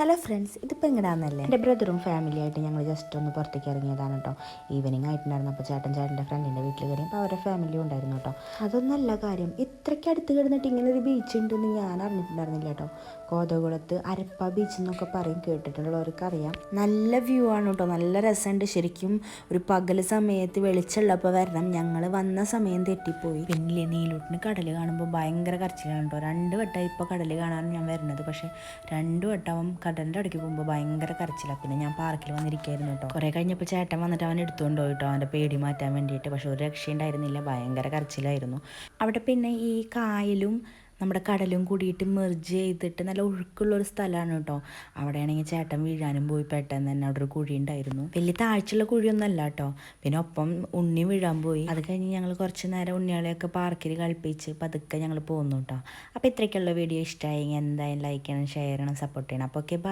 Hello friends, ഇതിപ്പോൾ എങ്ങനെയാണെന്നല്ലേ എൻ്റെ ബ്രദറും ഫാമിലിയായിട്ട് ഞങ്ങൾ ജസ്റ്റ് ഒന്ന് പുറത്തേക്ക് ഇറങ്ങിയതാണ് കേട്ടോ. ഈവനിങ് ആയിട്ടുണ്ടായിരുന്നു. അപ്പോൾ ചേട്ടൻ്റെ ഫ്രണ്ടിൻ്റെ വീട്ടിൽ കയറി അപ്പോൾ അവരുടെ ഫാമിലിയും ഉണ്ടായിരുന്നു കേട്ടോ. അതൊന്നല്ല കാര്യം, ഇത്രയ്ക്ക് അടുത്ത് കിടന്നിട്ട് ഇങ്ങനെ ഒരു ബീച്ച് ഉണ്ടെന്ന് ഞാൻ അറിഞ്ഞിട്ടുണ്ടായിരുന്നില്ല കേട്ടോ. കോതകുളത്ത് അരപ്പ ബീച്ച് എന്നൊക്കെ പറയും, കേട്ടിട്ടുള്ളവർക്ക് അറിയാം. നല്ല വ്യൂ ആണ് കേട്ടോ, നല്ല രസമുണ്ട്. ശരിക്കും ഒരു പകൽ സമയത്ത് വെളിച്ചമുള്ളപ്പോൾ വരണം. ഞങ്ങൾ വന്ന സമയം തെറ്റിപ്പോയി. പിന്നെ നീലൂട്ടിന് കടൽ കാണുമ്പോൾ ഭയങ്കര കരച്ചിലാണ് കേട്ടോ. 2 വട്ടം ഇപ്പോൾ കടൽ കാണാൻ ഞാൻ വരുന്നത്, പക്ഷേ 2 വട്ടം കടലിൻ്റെ അടുക്ക് പോകുമ്പോൾ ഭയങ്കര കരച്ചിലാണ്. പിന്നെ ഞാൻ പാർക്കിൽ വന്നിരിക്കുകയായിരുന്നു കേട്ടോ. കുറേ കഴിഞ്ഞപ്പോൾ ചേട്ടൻ വന്നിട്ട് അവൻ എടുത്തുകൊണ്ട് പോയിട്ടോ, അവൻ്റെ പേടി മാറ്റാൻ വേണ്ടിയിട്ട്. പക്ഷെ ഒരു രക്ഷയുണ്ടായിരുന്നില്ല, ഭയങ്കര കരച്ചിലായിരുന്നു. അവിടെ പിന്നെ ഈ കായലും നമ്മുടെ കടലും കൂടിയിട്ട് മെർജ് ചെയ്തിട്ട് നല്ല ഒഴുക്കുള്ളൊരു സ്ഥലമാണ് കേട്ടോ. അവിടെയാണെങ്കിൽ ചേട്ടൻ വീഴാനും പോയി പെട്ടെന്ന് തന്നെ. അവിടെ ഒരു കുഴി ഉണ്ടായിരുന്നു, വലിയ താഴ്ചയുള്ള കുഴിയൊന്നുമല്ല കേട്ടോ. പിന്നെ ഒപ്പം ഉണ്ണി വീഴാൻ പോയി. അത് കഴിഞ്ഞ് ഞങ്ങൾ കുറച്ച് നേരം ഉണ്ണികളെയൊക്കെ പാർക്കിൽ കളിപ്പിച്ച് പതുക്കെ ഞങ്ങൾ പോകുന്നു കേട്ടോ. അപ്പോൾ ഇത്രയ്ക്കുള്ള വീഡിയോ ഇഷ്ടമായി എന്തായാലും ലൈക്ക് ചെയ്യണം, ഷെയർ ചെയ്യണം, സപ്പോർട്ട് ചെയ്യണം. അപ്പോൾ ഓക്കെ, ബൈ.